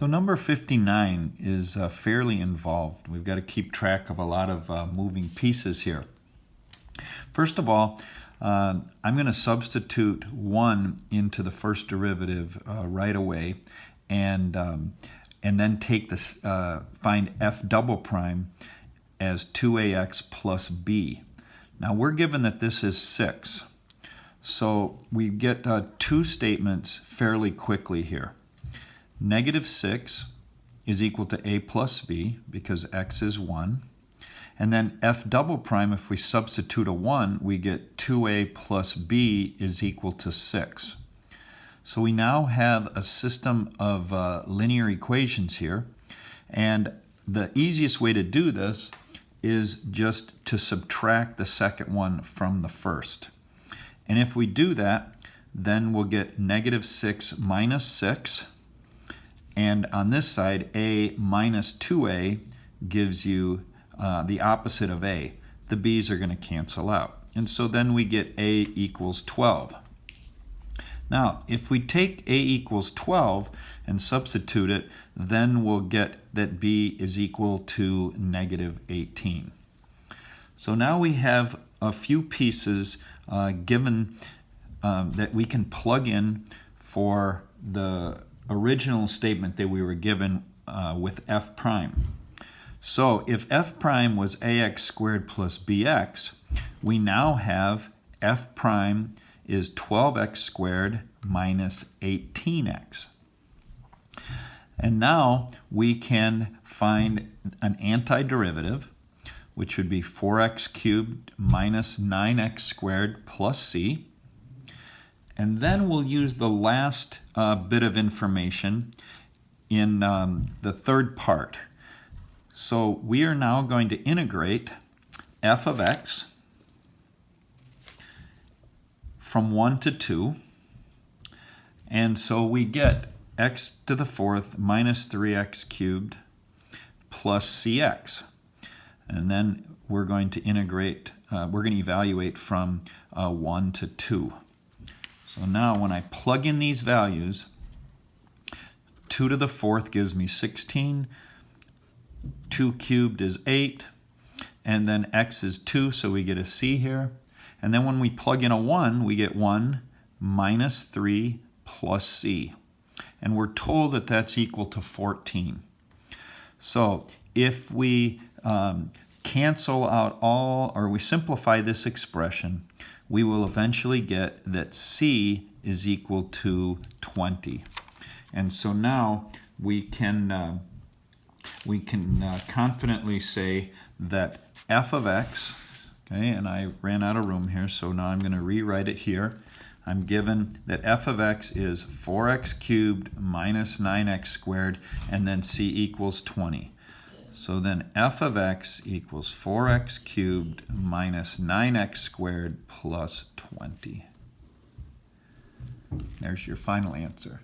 So number 59 is fairly involved. We've got to keep track of a lot of moving pieces here. First of all, I'm going to substitute 1 into the first derivative right away, and then take this, find f double prime as 2ax plus b. Now we're given that this is 6. So we get two statements fairly quickly here. Negative 6 is equal to a plus b because x is 1. And then f double prime, if we substitute a 1, we get 2a plus b is equal to 6. So we now have a system of linear equations here. And the easiest way to do this is just to subtract the second one from the first. And if we do that, then we'll get negative 6 minus 6. And on this side, a minus 2a gives you the opposite of a. The b's are going to cancel out. And so then we get a equals 12. Now, if we take a equals 12 and substitute it, then we'll get that b is equal to negative 18. So now we have a few pieces given that we can plug in for the original statement that we were given with f prime. So if f prime was ax squared plus bx, we now have f prime is 12x squared minus 18x. And now we can find an antiderivative, which would be 4x cubed minus 9x squared plus c. And then we'll use the last bit of information in the third part. So we are now going to integrate f of x from 1 to 2. And so we get x to the fourth minus 3x cubed plus cx. And then we're going to integrate, we're going to evaluate from 1 to 2. So now when I plug in these values, 2 to the fourth gives me 16, 2 cubed is 8, and then x is 2, so we get a c here. And then when we plug in a 1, we get 1 minus 3 plus c. And we're told that that's equal to 14. So if we cancel out all, or we simplify this expression, we will eventually get that c is equal to 20. And so now we can confidently say that f of x, okay, and I ran out of room here, so now I'm going to rewrite it here. I'm given that f of x is 4x cubed minus 9x squared, and then c equals 20. So then f of x equals 4x cubed minus 9x squared plus 20. There's your final answer.